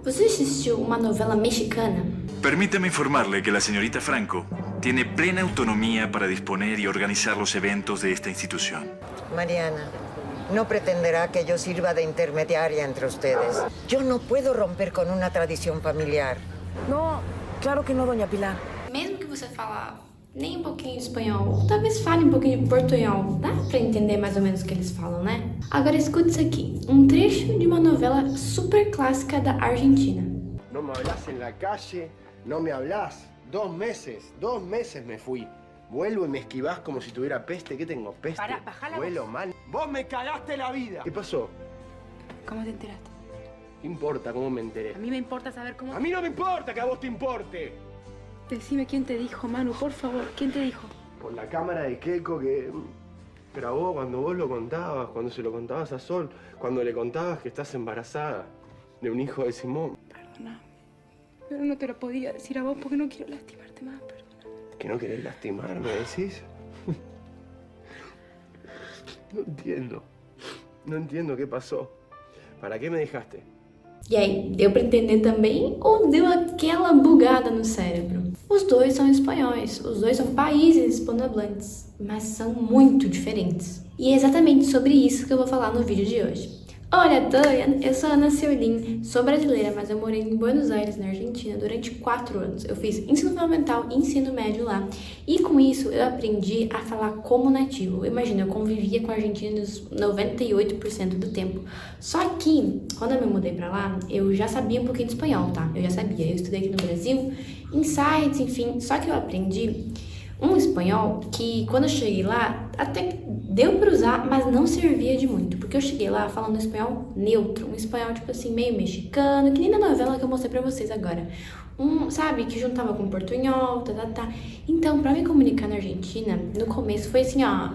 Você assistiu uma novela mexicana? Permítame informarle que la señorita Franco tiene plena autonomía para disponer y organizar los eventos de esta institución. Mariana, no pretenderá que yo sirva de intermediaria entre ustedes. Yo no puedo romper con una tradición familiar. No, claro que no, doña Pilar. Mesmo que você fala nem um pouquinho de espanhol, ou talvez fale um pouquinho de portunhol, dá pra entender mais ou menos o que eles falam, né? Agora escute isso aqui, um trecho de uma novela super clássica da Argentina. No me hablas en la calle, no me hablas. 2 meses me fui. Vuelvo y me esquivás como si tuviera peste. ¿Qué tengo? ¿Peste? Pará, bajá la Vuelo mal. ¡Vos me cagaste la vida! ¿Qué pasó? ¿Cómo te enteraste? ¿Qué importa cómo me enteré? A mí me importa saber cómo... A mí no me importa que a vos te importe. Decime quién te dijo, Manu, por favor. ¿Quién te dijo? Por la cámara de Keiko que grabó cuando vos lo contabas, cuando se lo contabas a Sol, cuando le contabas que estás embarazada de un hijo de Simón. Perdona. Pero no te lo podía decir a vos porque no quiero lastimarte más, perdona. ¿Que no querés lastimarme, decís? No entiendo qué pasó. ¿Para qué me dejaste? E aí, deu pra entender também ou deu aquela bugada no cérebro? Os dois são espanhóis, os dois são países hispanohablantes, mas são muito diferentes. E é exatamente sobre isso que eu vou falar no vídeo de hoje. Olha, eu sou Ana Ciolin, sou brasileira, mas eu morei em Buenos Aires, na Argentina, durante 4 anos. Eu fiz ensino fundamental e ensino médio lá. E com isso eu aprendi a falar como nativo. Imagina, eu convivia com argentinos 98% do tempo. Só que, quando eu me mudei pra lá, eu já sabia um pouquinho de espanhol, tá? Eu já sabia, eu estudei aqui no Brasil, em sites, enfim. Só que eu aprendi um espanhol que, quando eu cheguei lá, até que deu pra usar, mas não servia de muito. Porque eu cheguei lá falando espanhol neutro. Um espanhol, tipo assim, meio mexicano, que nem na novela que eu mostrei pra vocês agora. Sabe, que juntava com portunhol, tá. Então, pra me comunicar na Argentina, no começo foi assim, ó,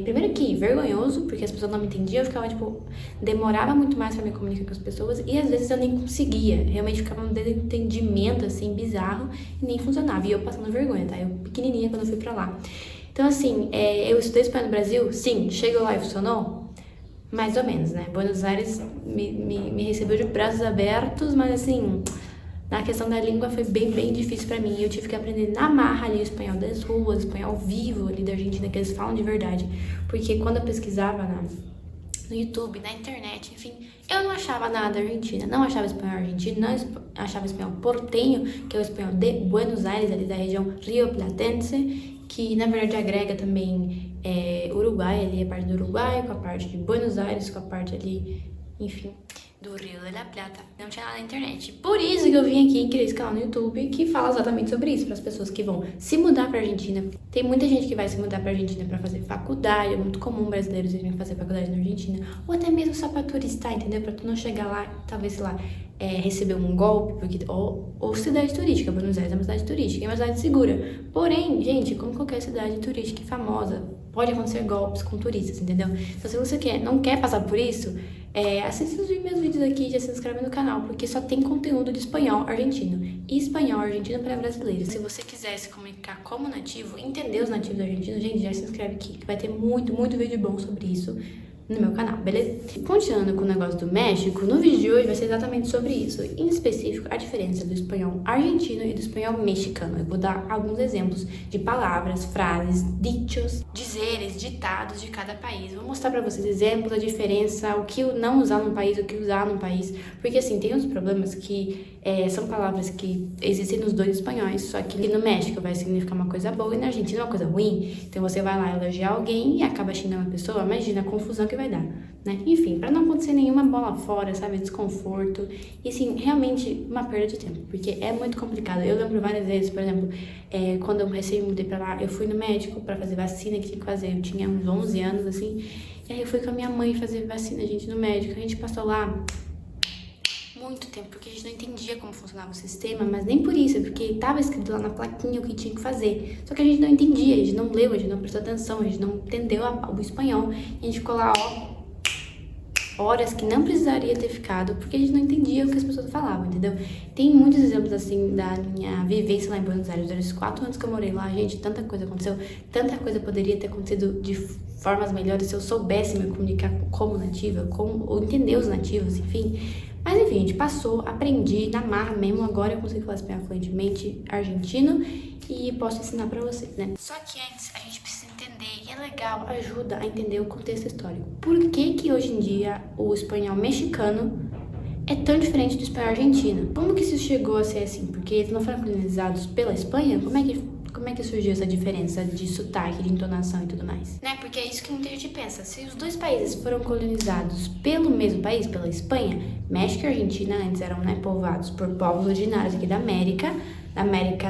primeiro que vergonhoso, porque as pessoas não me entendiam, eu ficava, tipo, demorava muito mais pra me comunicar com as pessoas, e às vezes eu nem conseguia, realmente ficava um desentendimento, assim, bizarro, e nem funcionava, e eu passando vergonha, tá, eu pequenininha quando eu fui pra lá. Então, assim, eu estudei espanhol no Brasil, sim, chegou lá e funcionou? Mais ou menos, né, Buenos Aires me recebeu de braços abertos, mas assim... Na questão da língua foi bem difícil pra mim. Eu tive que aprender na marra ali o espanhol das ruas, o espanhol vivo ali da Argentina, que eles falam de verdade. Porque quando eu pesquisava no YouTube, na internet, enfim, eu não achava nada argentino. Não achava espanhol argentino, não achava espanhol porteño, que é o espanhol de Buenos Aires, ali da região rioplatense, que na verdade agrega também Uruguai, ali a parte do Uruguai, com a parte de Buenos Aires, com a parte ali, enfim... do Rio de la Plata. Não tinha nada na internet. Por isso que eu vim aqui e criei esse canal no YouTube que fala exatamente sobre isso, para as pessoas que vão se mudar pra Argentina. Tem muita gente que vai se mudar pra Argentina para fazer faculdade, é muito comum brasileiros irem fazer faculdade na Argentina, ou até mesmo só pra turistar, entendeu? Pra tu não chegar lá, talvez, sei lá, receber um golpe, porque, ou cidade turística. Buenos Aires é uma cidade turística, é uma cidade segura. Porém, gente, como qualquer cidade turística e famosa, pode acontecer golpes com turistas, entendeu? Então, se você não quer passar por isso, assista os meus vídeos aqui e já se inscreve no canal, porque só tem conteúdo de espanhol argentino e espanhol argentino para brasileiros. Se você quiser se comunicar como nativo, entender os nativos argentinos, gente, já se inscreve aqui, que vai ter muito vídeo bom sobre isso no meu canal, beleza? Continuando com o negócio do México, no vídeo de hoje vai ser exatamente sobre isso, em específico a diferença do espanhol argentino e do espanhol mexicano. Eu vou dar alguns exemplos de palavras, frases, dichos, dizeres, ditados de cada país. Vou mostrar pra vocês exemplos, a diferença, o que não usar num país, o que usar num país, porque assim, tem uns problemas que são palavras que existem nos dois espanhóis, só que no México vai significar uma coisa boa e na Argentina uma coisa ruim. Então você vai lá elogiar alguém e acaba xingando a pessoa, imagina a confusão que vai dar, né? Enfim, pra não acontecer nenhuma bola fora, sabe, desconforto, e assim, realmente uma perda de tempo, porque é muito complicado. Eu lembro várias vezes, por exemplo, quando eu recém mudei pra lá, eu fui no médico pra fazer vacina que tinha que fazer, eu tinha uns 11 anos, assim, e aí eu fui com a minha mãe fazer vacina, gente, no médico, a gente passou lá muito tempo, porque a gente não entendia como funcionava o sistema, mas nem por isso, porque tava escrito lá na plaquinha o que tinha que fazer, só que a gente não entendia, a gente não leu, a gente não prestou atenção, a gente não entendeu o espanhol, e a gente ficou lá, horas que não precisaria ter ficado, porque a gente não entendia o que as pessoas falavam, entendeu? Tem muitos exemplos, assim, da minha vivência lá em Buenos Aires, durante os 4 anos que eu morei lá, gente, tanta coisa aconteceu, tanta coisa poderia ter acontecido de formas melhores se eu soubesse me comunicar como nativa, ou entender os nativos, enfim. Mas enfim, a gente passou, aprendi na marra mesmo, agora eu consigo falar espanhol fluentemente argentino e posso ensinar pra vocês, né? Só que antes a gente precisa entender, e é legal, ajuda a entender o contexto histórico. Por que que hoje em dia o espanhol mexicano é tão diferente do espanhol argentino? Como que isso chegou a ser assim? Porque eles não foram colonizados pela Espanha? Como é que surgiu essa diferença de sotaque, de entonação e tudo mais? Né? Porque é isso que muita gente pensa. Se os dois países foram colonizados pelo mesmo país, pela Espanha, México e Argentina antes eram, né, povoados por povos originários aqui da América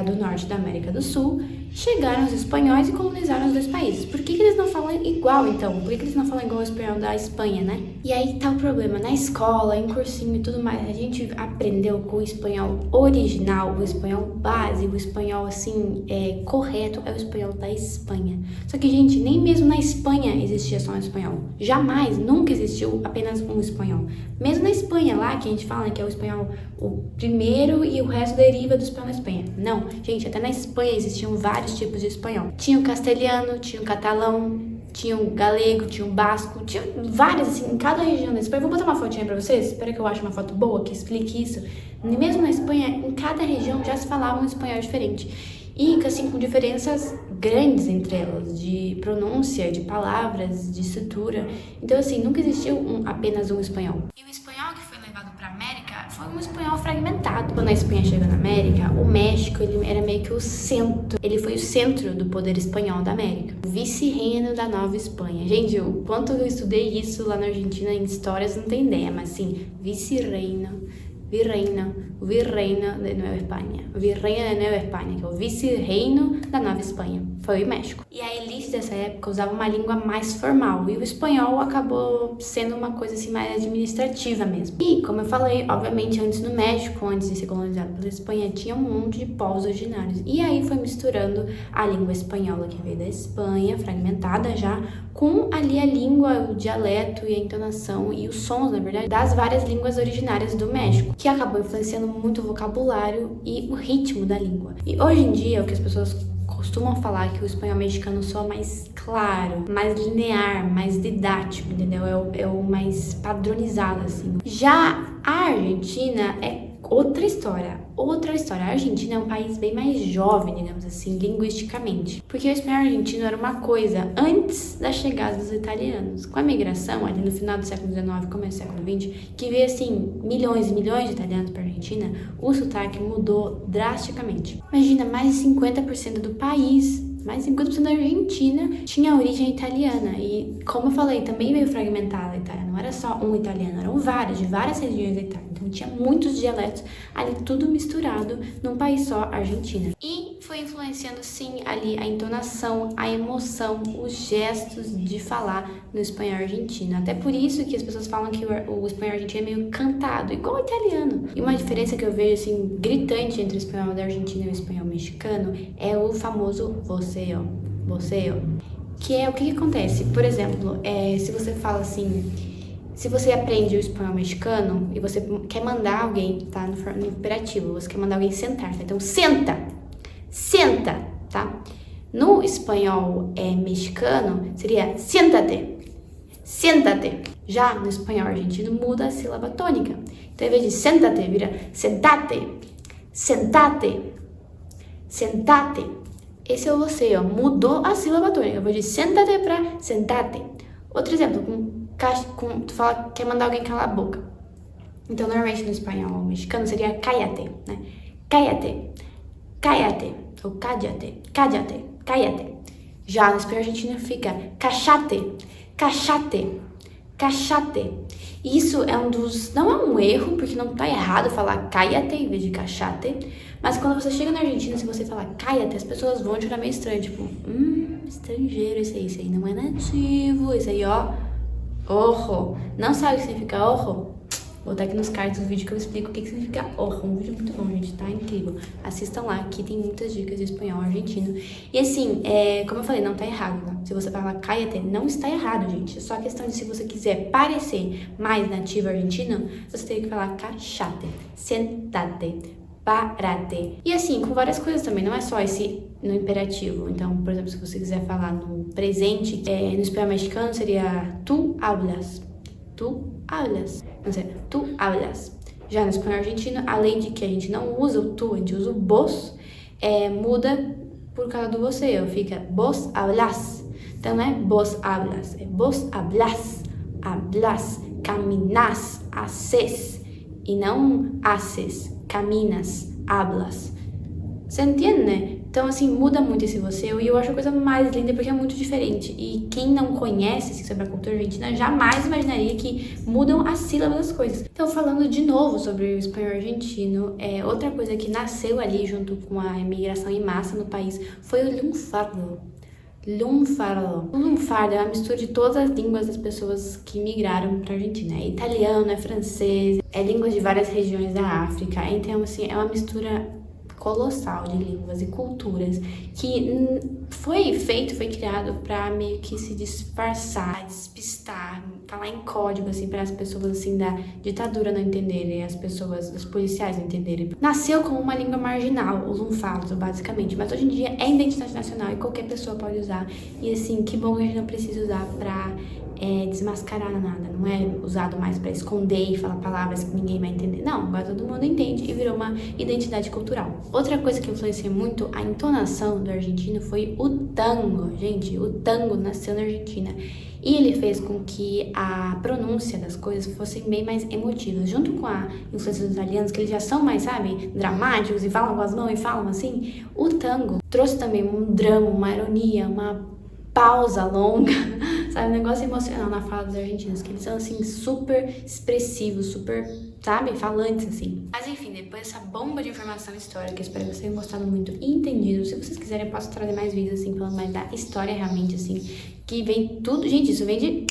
do Norte e da América do Sul, chegaram os espanhóis e colonizaram os dois países. Por que eles não falam igual, então? Por que eles não falam igual ao espanhol da Espanha, né? E aí tá o problema. Na escola, em cursinho e tudo mais, a gente aprendeu com o espanhol original, o espanhol base, o espanhol, assim, correto, é o espanhol da Espanha. Só que, gente, nem mesmo na Espanha existia só um espanhol. Jamais, nunca existiu apenas um espanhol. Mesmo na Espanha, lá, que a gente fala que é o espanhol o primeiro e o resto deriva do espanhol da Espanha. Não, gente, até na Espanha existiam vários tipos de espanhol. Tinha o castelhano, tinha o catalão, tinha o galego, tinha o basco, tinha vários, assim, em cada região da Espanha. Vou botar uma fotinha pra vocês, espero que eu ache uma foto boa que explique isso. Mesmo na Espanha, em cada região já se falava um espanhol diferente. E, assim, com diferenças grandes entre elas, de pronúncia, de palavras, de estrutura. Então, assim, nunca existiu apenas um espanhol. E o espanhol que foi levado pra América foi um espanhol fragmentado. Quando a Espanha chegou na América, o México, ele era meio que o centro. Ele foi o centro do poder espanhol da América. O vice-reino da Nova Espanha. Gente, o quanto eu estudei isso lá na Argentina em histórias, não tem ideia, mas sim, vice-reino, virreino de Nueva Espanha, virreino de Nueva Espanha, que é o vice-reino da Nova Espanha, foi o México. E a elite dessa época usava uma língua mais formal, e o espanhol acabou sendo uma coisa assim mais administrativa mesmo. E, como eu falei, obviamente antes no México, antes de ser colonizado pela Espanha, tinha um monte de povos originários. E aí foi misturando a língua espanhola que veio da Espanha, fragmentada já, com ali a língua, o dialeto e a entonação e os sons, na verdade, das várias línguas originárias do México, que acabou influenciando muito o vocabulário e o ritmo da língua. E hoje em dia, o que as pessoas costumam falar que o espanhol mexicano soa mais claro, mais linear, mais didático, entendeu? É o mais padronizado, assim. Já a Argentina é outra história. A Argentina é um país bem mais jovem, digamos assim, linguisticamente. Porque o espanhol argentino era uma coisa antes da chegada dos italianos. Com a migração, ali no final do século XIX, começo do século XX, que veio, assim, milhões e milhões de italianos para a Argentina, o sotaque mudou drasticamente. Imagina, mais de 50% do país, mais de 50% da Argentina tinha origem italiana. E, como eu falei, também veio fragmentada a Itália. Não era só um italiano, eram vários, de várias regiões da Itália. Então tinha muitos dialetos ali, tudo misturado num país só, Argentina. E foi influenciando, sim, ali a entonação, a emoção, os gestos de falar no espanhol argentino. Até por isso que as pessoas falam que o espanhol argentino é meio cantado, igual o italiano. E uma diferença que eu vejo, assim, gritante entre o espanhol da Argentina e o espanhol mexicano é o famoso você, ó. Que é o que acontece. Por exemplo, se você fala assim... Se você aprende o espanhol mexicano e você quer mandar alguém, tá? No imperativo, você quer mandar alguém sentar, tá? Então, senta, tá? No espanhol mexicano, seria siéntate. Já no espanhol argentino, muda a sílaba tônica. Então, ao invés de sentate, vira sentate. Esse é o você, ó. Mudou a sílaba tônica. Eu vou de sentate pra sentate. Outro exemplo, tu fala, quer mandar alguém calar a boca. Então, normalmente no espanhol mexicano seria cállate, né? Cállate. Ou cállate. Já no espanhol argentino fica cállate. Isso é não é um erro, porque não tá errado falar cállate em vez de cállate. Mas quando você chega na Argentina, se você falar cállate, as pessoas vão te olhar meio estranho. Tipo, estrangeiro esse aí não é nativo. Esse aí, ó, ojo. Não sabe o que significa ojo? Vou botar aqui nos cards do vídeo que eu explico o que significa ojo. Um vídeo muito bom, gente, tá? Incrível. Assistam lá, aqui tem muitas dicas de espanhol argentino. E assim, como eu falei, não tá errado, tá? Se você falar cállate, não está errado, gente. É só questão de, se você quiser parecer mais nativo argentino, você tem que falar cállate, sentate, parate. E assim, com várias coisas também, não é só esse no imperativo. Então, por exemplo, se você quiser falar no presente, no espanhol mexicano seria tu hablas. Não sei, tu hablas. Já no espanhol argentino, além de que a gente não usa o tu, a gente usa o vos, muda por causa do você, fica vos hablas. Então não é vos hablas, é vos hablas, hablas, caminas, haces, e não haces, caminas, hablas. Você entende? Então, assim, muda muito esse você, e eu acho a coisa mais linda porque é muito diferente. E quem não conhece assim, sobre a cultura argentina jamais imaginaria que mudam as sílabas das coisas. Então, falando de novo sobre o espanhol argentino, outra coisa que nasceu ali junto com a imigração em massa no país foi o lunfardo. Lunfardo. O lunfardo é uma mistura de todas as línguas das pessoas que migraram para a Argentina. É italiano, é francês, é línguas de várias regiões da África. Então, assim, é uma mistura colossal de línguas e culturas que foi criado para meio que se disfarçar, despistar, falar em código, assim, para as pessoas, assim, da ditadura não entenderem, as pessoas, os policiais não entenderem. Nasceu como uma língua marginal, o lunfardo, basicamente, mas hoje em dia é identidade nacional e qualquer pessoa pode usar. E, assim, que bom que a gente não precisa usar para desmascarar nada, não é usado mais para esconder e falar palavras que ninguém vai entender. Não, agora todo mundo entende e virou uma identidade cultural. Outra coisa que influencia muito a entonação do argentino foi o tango. Gente, o tango nasceu na Argentina e ele fez com que a pronúncia das coisas fossem bem mais emotivas, junto com a influência dos italianos, que eles já são mais, sabe, dramáticos e falam com as mãos e falam assim. O tango trouxe também um drama, uma ironia, uma pausa longa, sabe, um negócio emocional na fala dos argentinos, que eles são, assim, super expressivos, super, sabe, falantes, assim. Mas, enfim, depois dessa bomba de informação histórica, espero que vocês tenham gostado muito e entendido. Se vocês quiserem, eu posso trazer mais vídeos, assim, falando mais da história, realmente, assim, que vem tudo, gente, isso vem de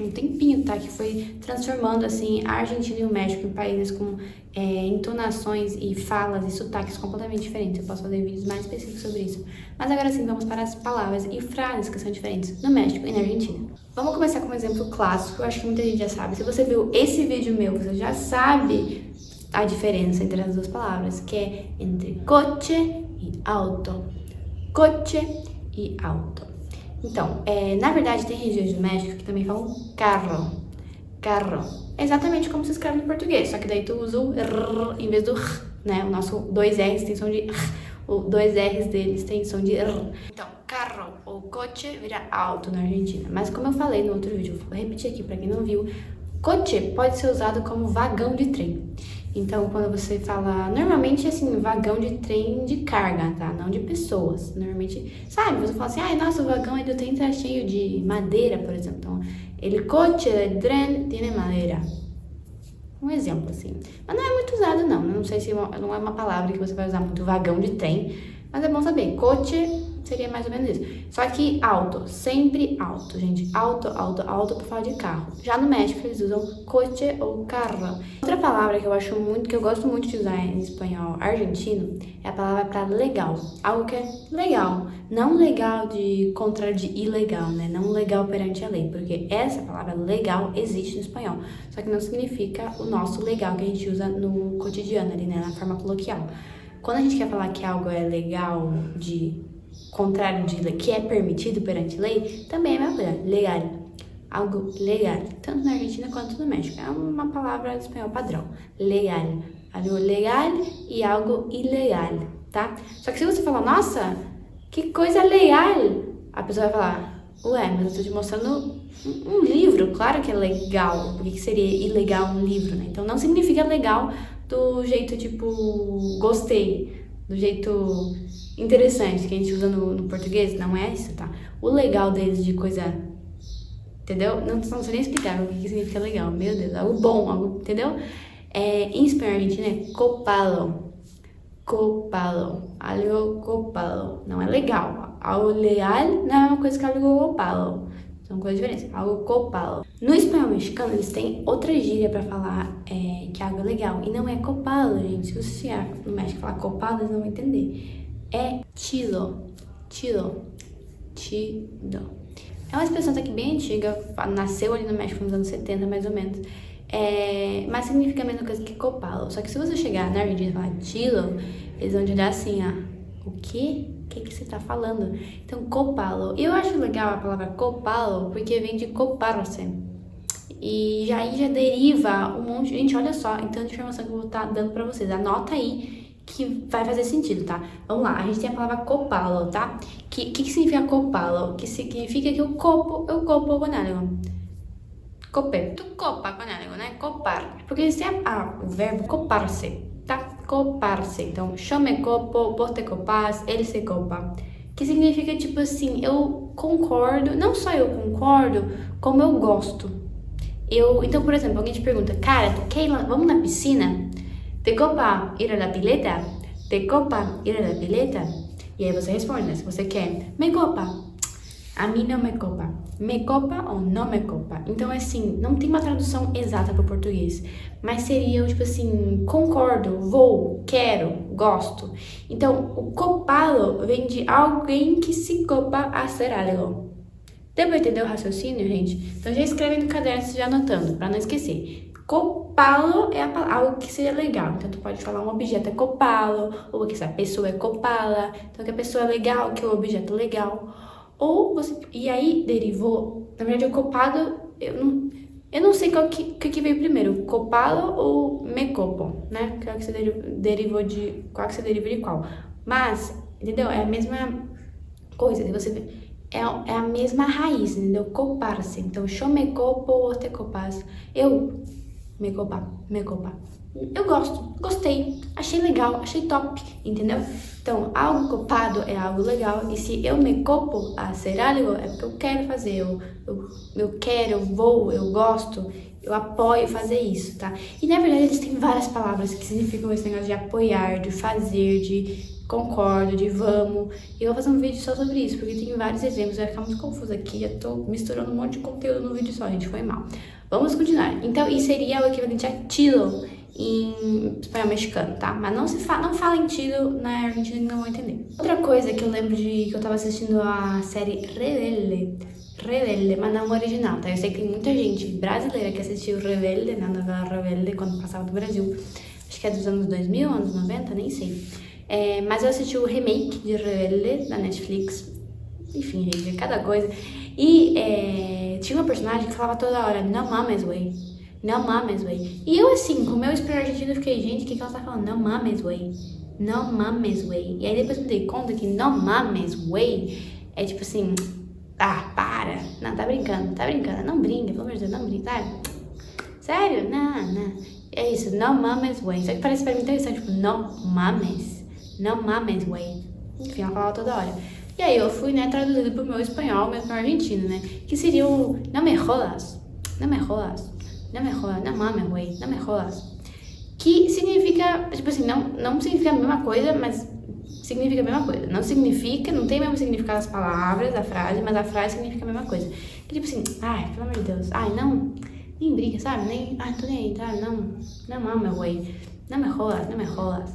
um tempinho, tá, que foi transformando, assim, a Argentina e o México em países com entonações e falas e sotaques completamente diferentes. Eu posso fazer vídeos mais específicos sobre isso. Mas agora sim, vamos para as palavras e frases que são diferentes no México e na Argentina. Vamos começar com um exemplo clássico, eu acho que muita gente já sabe. Se você viu esse vídeo meu, você já sabe a diferença entre as duas palavras, que é entre coche e auto. Coche e auto. Então, na verdade, tem regiões do México que também falam carro. Carro. É exatamente como se escreve no português, só que daí tu usa o R em vez do R, né? O nosso 2R's tem som de R, o 2R's deles tem som de R. Então, carro ou coche vira auto na Argentina. Mas como eu falei no outro vídeo, vou repetir aqui pra quem não viu, coche pode ser usado como vagão de trem. Então, quando você fala, normalmente, assim, vagão de trem de carga, tá? Não de pessoas. Normalmente, sabe, você fala assim, ai, nossa, o vagão do trem tá cheio de madeira, por exemplo. Então, el coche del tren tiene madeira. Um exemplo, assim. Mas não é muito usado, não. Não sei se não é uma palavra que você vai usar muito, vagão de trem. Mas é bom saber. Coche seria mais ou menos isso. Só que auto, sempre auto, gente. Auto pra falar de carro. Já no México eles usam coche ou carro. Outra palavra que eu gosto muito de usar em espanhol argentino é a palavra para legal. Algo que é legal. Não legal de contrário de ilegal, né? Não legal perante a lei. Porque essa palavra legal existe no espanhol. Só que não significa o nosso legal que a gente usa no cotidiano ali, né? Na forma coloquial. Quando a gente quer falar que algo é legal de contrário de lei, que é permitido perante lei, também é a mesma coisa, legal. Algo legal, tanto na Argentina quanto no México. É uma palavra espanhol padrão. Legal. Algo legal e algo ilegal, tá? Só que se você falar, nossa, que coisa legal, a pessoa vai falar, ué, mas eu tô te mostrando um livro, claro que é legal. Por que seria ilegal um livro, né? Então não significa legal do jeito, tipo, gostei, do jeito interessante que a gente usa no português, não é isso, tá? O legal deles de coisa, entendeu? Não sei nem explicar o que significa legal, meu Deus, algo bom, algo, entendeu? Em espanhol argentino é copado, algo copado, não é legal. Algo legal não é uma coisa que algo copado, são coisas diferentes, algo copado. No espanhol mexicano eles têm outra gíria pra falar que algo é legal, e não é copado, gente. Se você chegar no México e falar copado, eles não vão entender. É chido. É uma expressão aqui bem antiga, nasceu ali no México nos anos 70, mais ou menos. Mas significa a mesma coisa que copado. Só que se você chegar na Argentina e falar chido, eles vão te olhar assim, ó. O quê? O que você tá falando? Então, copado. Eu acho legal a palavra copado porque vem de coparse. E aí já deriva um monte de... Gente, olha só, então de informação que eu vou estar dando pra vocês. Anota aí que vai fazer sentido, tá? Vamos lá, a gente tem a palavra copalo, tá? Que significa copalo? Que significa que eu copo con algo. Copé. Tu copa com algo, né? Copar. Porque existe o verbo copar-se, tá? Copar-se. Então, eu me copo, vos te copas, ele se copa. Que significa, tipo assim, eu concordo, não só eu concordo, como eu gosto. Então, por exemplo, alguém te pergunta, cara, tu quer ir lá, vamos na piscina? Te copa ir a la pileta? Te copa ir a la pileta? E aí você responde, né? Se você quer, me copa. A mim não me copa. Me copa ou não me copa. Então, assim, não tem uma tradução exata para o português. Mas seria, tipo assim, concordo, vou, quero, gosto. Então, o copado vem de alguém que se copa a hacer algo. Deu pra entender o raciocínio, gente? Então, já escreve no caderno, já anotando, para não esquecer. Copá-lo é algo que seria legal. Então, tu pode falar um objeto é copá-lo, ou que a pessoa é copá-la. Então, que a pessoa é legal, que o objeto é legal. Ou você... E aí, derivou... Na verdade, o copado... Eu não sei qual que veio primeiro. Copá-lo ou me copo, né? Qual que você derivou de... Qual que você deriva de qual. Mas, entendeu? É a mesma coisa. Você vê... É a mesma raiz, entendeu? Copar-se. Então, eu me copo ou te copas. Eu me copa. Eu gosto, gostei, achei legal, achei top, entendeu? Então, algo copado é algo legal. E se eu me copo a ser algo, é porque eu quero fazer. Eu quero, eu vou, eu gosto, eu apoio fazer isso, tá? E, na verdade, eles têm várias palavras que significam esse negócio de apoiar, de fazer, de... concordo, de vamos. E eu vou fazer um vídeo só sobre isso, porque tem vários exemplos. Vai ficar muito confuso aqui. Já tô misturando um monte de conteúdo no vídeo só, gente. Foi mal. Vamos continuar. Então, isso seria o equivalente a tilo em espanhol mexicano, tá? Mas não fala em tilo na Argentina, não vão entender. Outra coisa que eu lembro que eu tava assistindo a série Rebelde, mas não original, tá? Eu sei que tem muita gente brasileira que assistiu Rebelde, na novela Rebelde, quando passava no Brasil. Acho que é dos anos 2000, anos 90, nem sei. Mas eu assisti o remake de Rebelde da Netflix. Enfim, gente, cada coisa. E tinha uma personagem que falava toda hora, não mames, wey. Não mames, wey. E eu, assim, com o meu espanhol argentino, eu fiquei, gente, o que ela tá falando? Não mames, wey. Não mames, wey. E aí depois me dei conta que não mames, wey é tipo assim, para. Não, tá brincando. Não brinca, pelo amor de Deus, não brinca, sabe? Sério? Não. É isso, não mames, wey. Só que parece pra mim interessante, tipo, não mames, wey. Enfim, ela falava toda hora. E aí eu fui, né, traduzido pro meu espanhol argentino, né? Que seria o não me jodas. Não mames, wey. Não me jodas. Que significa, tipo assim, não significa a mesma coisa, mas significa a mesma coisa. Não significa, não tem o mesmo significado as palavras, a frase, mas a frase significa a mesma coisa. Que tipo assim, pelo amor de Deus, não, nem briga, sabe? Tô nem aí, sabe? Não mames, wey. Não me jodas.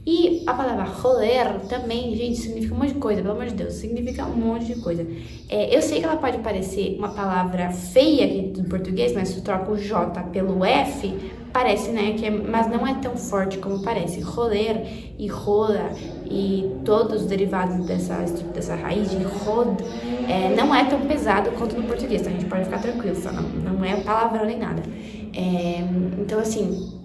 E a palavra joder também, gente, significa um monte de coisa, pelo amor de Deus, significa um monte de coisa. Eu sei que ela pode parecer uma palavra feia aqui no português, mas se tu troca o J pelo F, parece, né, mas não é tão forte como parece. Joder e roda e todos os derivados dessa raiz de rod, não é tão pesado quanto no português, então a gente pode ficar tranquilo, só não é palavrão nem nada. Então, assim,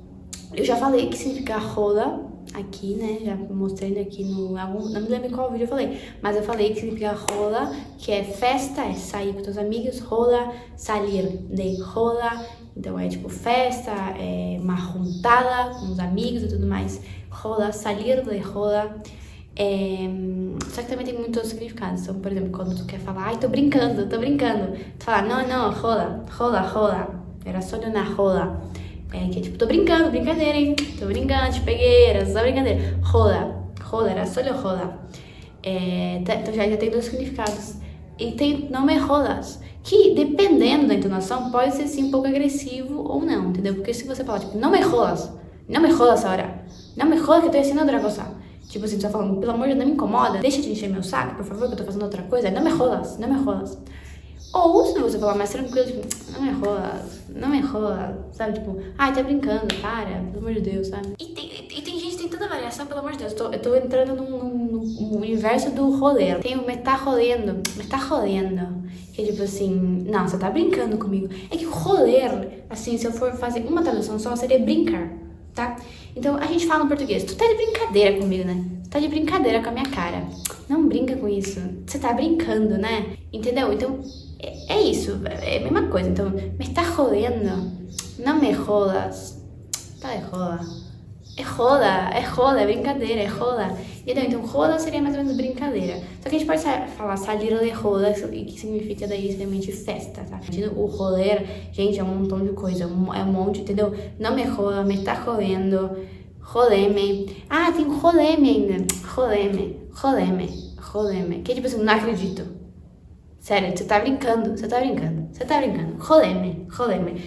eu já falei que significa rola aqui, né, já mostrei aqui não me lembro qual vídeo eu falei, mas eu falei que significa rola, que é festa, é sair com teus amigos, rola, salir de rola, então é tipo festa, é uma juntada com os amigos e tudo mais, rola, salir de rola, só que também tem muitos outros significados, então, por exemplo, quando tu quer falar, tô brincando, tu fala, não, rola, era só de uma rola. Que é tipo, tô brincando, brincadeira, hein? Tô brincando, te peguei, era só brincadeira. Rola, era só rola. Então já tem dois significados. E tem não me rolas, que dependendo da entonação, pode ser sim um pouco agressivo ou não, entendeu? Porque se você falar, tipo, não me rolas ahora. Não me rolas que eu tô ensinando outra coisa. Tipo assim, você tá falando, pelo amor de Deus, não me incomoda, deixa de encher meu saco, por favor, que eu tô fazendo outra coisa. Não me rolas. Ou se você falar mais tranquilo, tipo, não me rola, sabe? Tipo, tá brincando, para, pelo amor de Deus, sabe? E tem gente, tem tanta variação, pelo amor de Deus. Eu tô entrando no universo do rolê. Tem o me tá rolendo. Que é tipo assim, não, você tá brincando comigo. É que roler, assim, se eu for fazer uma tradução só, seria brincar, tá? Então, a gente fala no português, tu tá de brincadeira comigo, né? Tu tá de brincadeira com a minha cara. Não brinca com isso. Você tá brincando, né? Entendeu? Então, é isso. É a mesma coisa. Então, me está jodendo. Não me jodas. Tá de rola. É rola, é brincadeira, é rola. Então, rola seria mais ou menos brincadeira. Só que a gente pode falar salir de rola, que significa daí realmente festa, tá? O roler, gente, é um montão de coisa, é um monte, entendeu? Não me rola, me tá rolendo, roleme. Ah, tem roleme ainda. Roleme. Que é tipo assim, não acredito. Sério, você tá brincando. Roleme.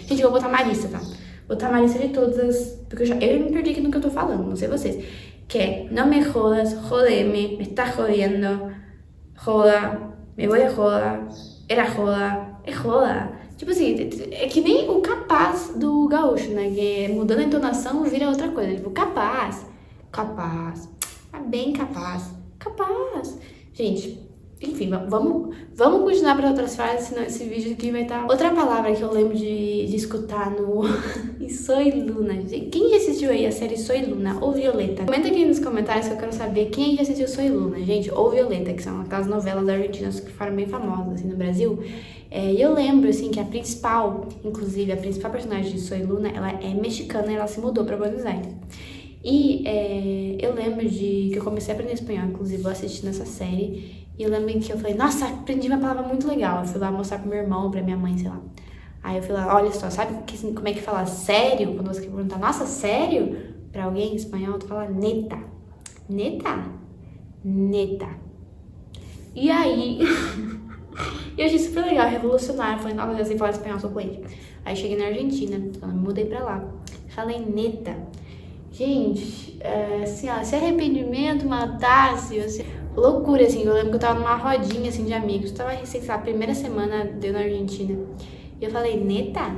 Gente, eu vou botar uma lista, tá? Vou botar uma lista de todas as... Porque eu me perdi aqui no que eu tô falando, não sei vocês. Que é, não me jodas, jodeme, me está jodiendo, rola, me voy a rola, era rola, é rola. Tipo assim, é que nem o capaz do gaúcho, né? Que mudando a entonação vira outra coisa. Tipo, capaz, tá bem capaz. Gente, enfim, vamos continuar para outras frases, senão esse vídeo aqui vai estar... Outra palavra que eu lembro de escutar no Soy Luna. Quem já assistiu aí a série Soy Luna ou Violeta? Comenta aqui nos comentários que eu quero saber quem já assistiu Soy Luna, gente, ou Violeta, que são aquelas novelas argentinas que foram bem famosas assim no Brasil. E eu lembro, assim, que a principal personagem de Soy Luna, ela é mexicana e ela se mudou para Buenos Aires. E eu lembro que eu comecei a aprender espanhol, inclusive, eu assistindo essa série. E eu lembro que eu falei, nossa, aprendi uma palavra muito legal. Eu fui lá mostrar pro meu irmão, pra minha mãe, sei lá. Aí eu fui lá, olha só, sabe como é que fala sério? Quando você quer perguntar, nossa, sério? Pra alguém em espanhol, tu fala neta. Neta. E aí, eu achei super legal, revolucionário. Falei, nossa, eu sei falar espanhol, sou fluente. Aí cheguei na Argentina, então me mudei pra lá. Falei neta. Gente, assim, ó, se arrependimento matasse, loucura, assim, eu lembro que eu tava numa rodinha, assim, de amigos, tava recém, sei lá, a primeira semana deu na Argentina, e eu falei, neta?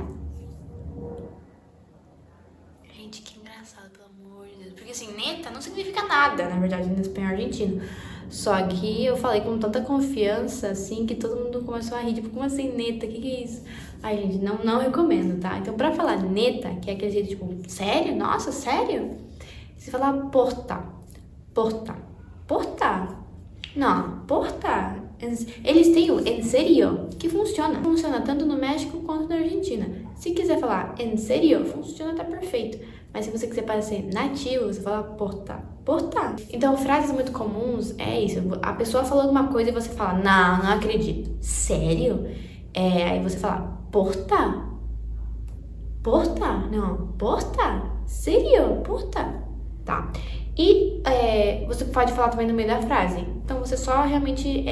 Gente, que engraçado, pelo amor de Deus, porque assim, neta não significa nada, na verdade, no espanhol argentino, só que eu falei com tanta confiança, assim, que todo mundo começou a rir, tipo, como assim, neta, que é isso? Ai, gente, não recomendo, tá? Então, pra falar neta, que é aquele jeito, tipo, sério? Nossa, sério? Você fala porta. Não, porta. Eles têm o en serio, que funciona. Funciona tanto no México quanto na Argentina. Se quiser falar en serio, funciona, tá perfeito. Mas se você quiser parecer nativo, você fala porta. Então, frases muito comuns é isso. A pessoa falou alguma coisa e você fala, não acredito. Sério? Aí você fala, porta? Não, porta? Sério? Porta? Tá. E você pode falar também no meio da frase. Então, você só realmente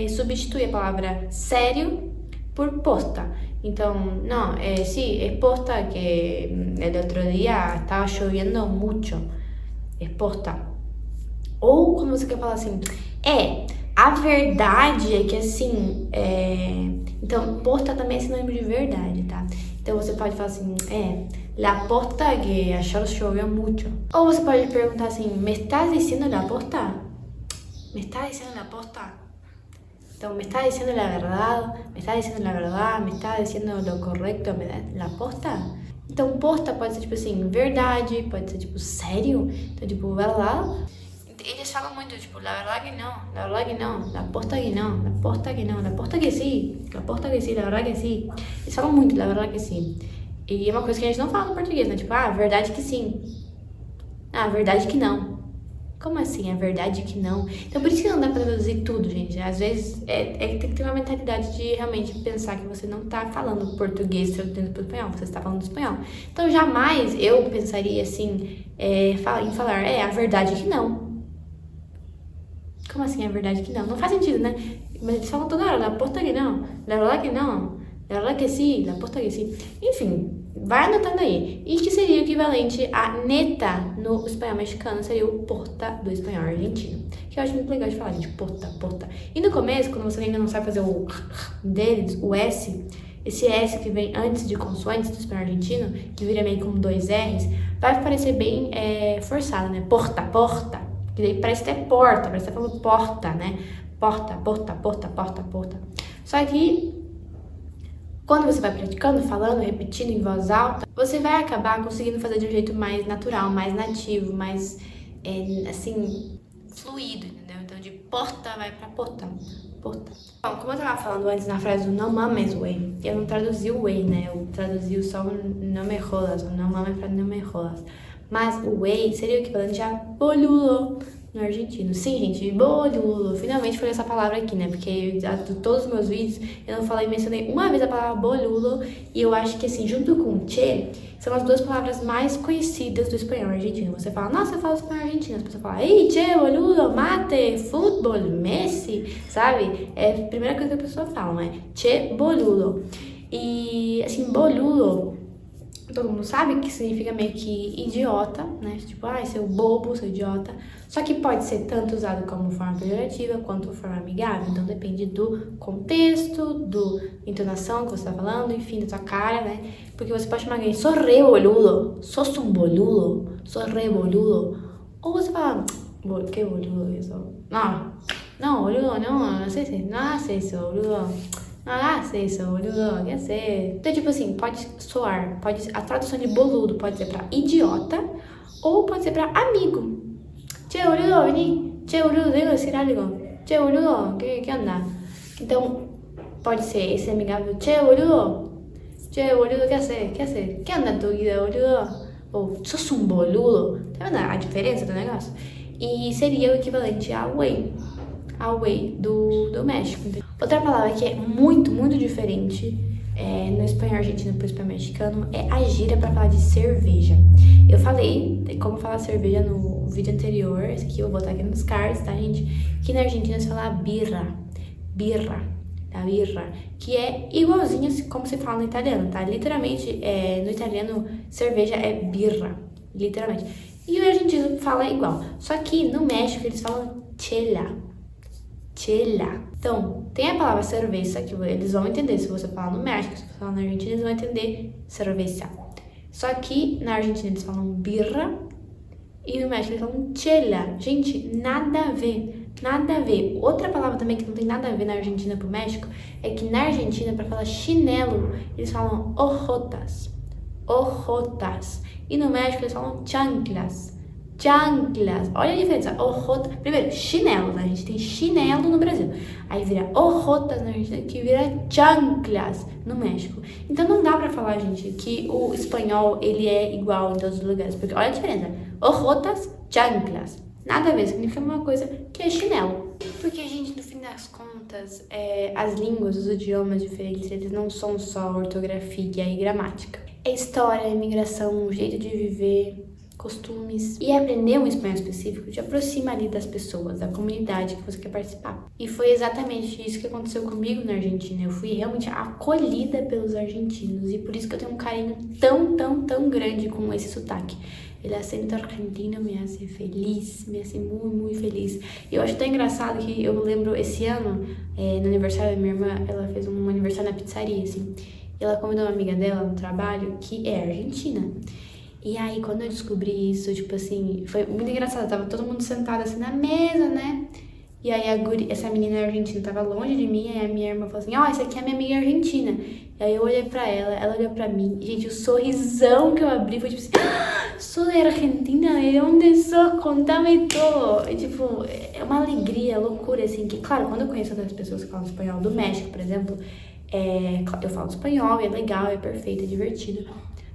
substitui a palavra sério por porta. Então, não, sí, es porta que el otro día estaba lloviendo mucho. Es porta. Ou quando você quer falar assim, a verdade é que assim, então, porta também é sinônimo de verdade, tá? Então você pode falar assim, la porta que ayer choveu mucho. Ou você pode perguntar assim, me estás diciendo la porta? Me estás diciendo la porta? Então, me estás diciendo la verdad? Me estás diciendo la verdad? Me estás diciendo lo correcto? La porta? Então, porta pode ser tipo assim, verdade, pode ser tipo sério. Então, tipo, verdade. Eles falam muito, tipo, la verdad que no, la porta que no, la porta que sí, la verdad que sí. Eles falam muito, la verdad que sí. E é uma coisa que a gente não fala no português, né? Tipo, verdade que sim. Verdade que não. Como assim, a verdade que não? Então, por isso que não dá pra traduzir tudo, gente. Às vezes, tem que ter uma mentalidade de realmente pensar que você não tá falando português traduzindo pro espanhol, você está falando espanhol. Então, jamais eu pensaria assim, em falar, a verdade que não. Como assim, é verdade que não? Não faz sentido, né? Mas eles falam toda hora, la porta que não, la verdad que não, la verdad que sí, la porta que sí. Enfim, vai anotando aí. E que seria o equivalente a neta no espanhol mexicano, seria o porta do espanhol argentino. Que eu acho muito legal de falar, gente, porta. E no começo, quando você ainda não sabe fazer o deles, o S, esse S que vem antes de consoantes do espanhol argentino, que vira meio como 2 R's, vai parecer bem forçado, né? Porta. Que daí parece até porta, parece que tá falando porta, né? Porta. Só que Quando você vai praticando, falando, repetindo em voz alta, você vai acabar conseguindo fazer de um jeito mais natural, mais nativo, mais, assim, fluido, entendeu? Então, de porta vai pra porta. Porta. Bom, como eu tava falando antes na frase do no mames, way, eu não traduzi o way, né? Eu traduzi só o no me jodas, o no mames pra no me jodas. Mas o way seria o equivalente a boludo no argentino. Sim, gente, boludo. Finalmente falei essa palavra aqui, né? Porque de todos os meus vídeos eu não falei, mencionei uma vez a palavra boludo. E eu acho que, assim, junto com che, são as duas palavras mais conhecidas do espanhol argentino. Você fala, nossa, eu falo espanhol argentino. As pessoas falam, ei, che, boludo, mate, futebol, Messi, sabe? É a primeira coisa que a pessoa fala, né? Che, boludo. E, assim, boludo, todo mundo sabe que significa meio que idiota, né? Tipo, seu bobo, seu idiota. Só que pode ser tanto usado como forma pejorativa quanto forma amigável. Então depende do contexto, do entonação que você tá falando, enfim, da sua cara, né? Porque você pode chamar alguém, sou re boludo, sos um boludo, sou re boludo. Ou você fala, que boludo isso? Não, boludo, não sei se, não hace isso, boludo. Não hace isso, boludo, quer ser. Então, tipo assim, pode soar, a tradução de boludo pode ser pra idiota ou pode ser pra amigo. Che, boludo, vení. Che, boludo, tengo que decir algo. Che, boludo, ¿qué onda? Então, pode ser esse amigável. Che, boludo, ¿qué haces? ¿Qué anda tu vida, boludo? Ou, sos um boludo. Tá vendo a diferença do negócio? E seria o equivalente a way. A way do México. Outra palavra que é muito, muito diferente no espanhol argentino pro espanhol mexicano é a gíria para falar de cerveja. Eu falei como falar cerveja no vídeo anterior, esse aqui eu vou botar aqui nos cards, tá, gente? Que na Argentina se fala birra, que é igualzinho como se fala no italiano, tá? Literalmente, no italiano, cerveja é birra, literalmente. E o argentino fala igual, só que no México eles falam chela. Então, tem a palavra cerveja que eles vão entender se você falar no México, se você falar na Argentina, eles vão entender cerveja. Só que na Argentina eles falam birra e no México eles falam chela. Gente, nada a ver. Outra palavra também que não tem nada a ver na Argentina pro México é que na Argentina, para falar chinelo, eles falam ojotas. E no México eles falam chanclas. Olha a diferença. Primeiro, chinelo, né? A gente tem chinelo no Brasil. Aí vira ojotas na Argentina, que vira chanclas no México. Então não dá pra falar, gente, que o espanhol, ele é igual em todos os lugares. Porque olha a diferença. Ojotas, chanclas. Nada a ver, significa uma coisa que é chinelo. Porque, gente, no fim das contas, as línguas, os idiomas diferentes, eles não são só ortografia e gramática. É história, imigração, um jeito de viver, costumes. E aprender um espanhol específico te aproxima ali das pessoas, da comunidade que você quer participar. E foi exatamente isso que aconteceu comigo na Argentina. Eu fui realmente acolhida pelos argentinos e por isso que eu tenho um carinho tão grande com esse sotaque. El acento argentino me hace feliz, me hace muito feliz. E eu acho tão engraçado que eu lembro esse ano, no aniversário da minha irmã, ela fez um aniversário na pizzaria, assim. E ela convidou uma amiga dela no trabalho que é argentina. E aí, quando eu descobri isso, tipo assim, foi muito engraçado. Tava todo mundo sentado assim na mesa, né? E aí, essa menina argentina tava longe de mim. Aí a minha irmã falou assim, essa aqui é a minha amiga argentina. E aí eu olhei pra ela olhou pra mim. E, gente, o sorrisão que eu abri foi tipo assim, sou da Argentina, de onde sou? Contame todo. E, tipo, é uma alegria, loucura, assim. Que, claro, quando eu conheço outras pessoas que falam espanhol do México, por exemplo, eu falo espanhol, é legal, é perfeito, é divertido.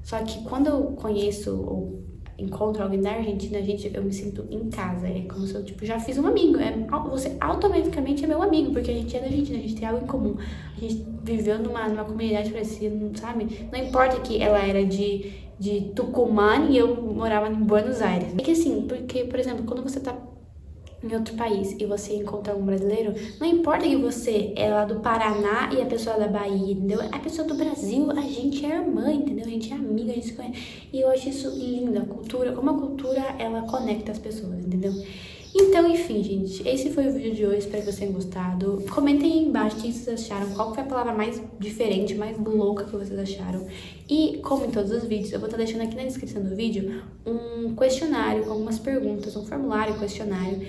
Só que quando eu conheço ou encontro alguém da Argentina, gente, eu me sinto em casa. É como se eu, tipo, já fiz um amigo. Você automaticamente é meu amigo, porque a gente é da Argentina, a gente tem algo em comum. A gente viveu numa comunidade parecida, sabe? Não importa que ela era de Tucumã e eu morava em Buenos Aires. É que assim, porque, por exemplo, quando você tá em outro país e você encontra um brasileiro, não importa que você é lá do Paraná e a pessoa é da Bahia, entendeu? A pessoa do Brasil, a gente é irmã, entendeu? A gente é amiga, a gente se conhece. E eu acho isso lindo, a cultura, como a cultura, ela conecta as pessoas, entendeu? Então, enfim, gente, esse foi o vídeo de hoje, espero que vocês tenham gostado. Comentem aí embaixo o que vocês acharam, qual foi a palavra mais diferente, mais louca que vocês acharam. E, como em todos os vídeos, eu vou estar deixando aqui na descrição do vídeo um questionário com algumas perguntas, um formulário, questionário,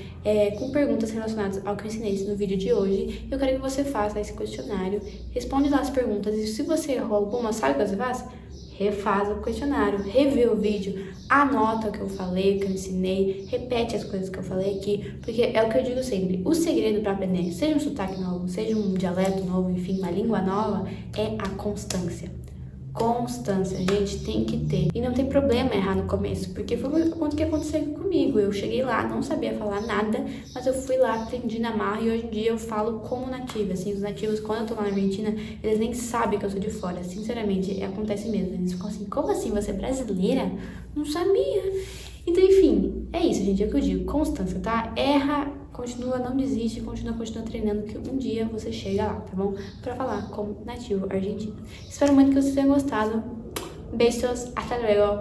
com perguntas relacionadas ao que eu ensinei no vídeo de hoje. Eu quero que você faça esse questionário, responde lá as perguntas, e se você errou alguma, sabe o que você faz? Refaz o questionário, revê o vídeo, anota o que eu falei, o que eu ensinei, repete as coisas que eu falei aqui, porque é o que eu digo sempre, o segredo para aprender, seja um sotaque novo, seja um dialeto novo, enfim, uma língua nova, é a constância. Constância, gente, tem que ter. E não tem problema errar no começo, porque foi o que aconteceu comigo. Eu cheguei lá, não sabia falar nada, mas eu fui lá, aprendi na marra e hoje em dia eu falo como nativa. Assim, os nativos, quando eu tô lá na Argentina, eles nem sabem que eu sou de fora. Sinceramente, acontece mesmo. Eles ficam assim, como assim? Você é brasileira? Não sabia. Então, enfim, é isso, gente. É o que eu digo. Constância, tá? Erra, continua, não desiste, continua treinando, que um dia você chega lá, tá bom? Pra falar como nativo argentino. Espero muito que vocês tenham gostado. Beijos, hasta luego!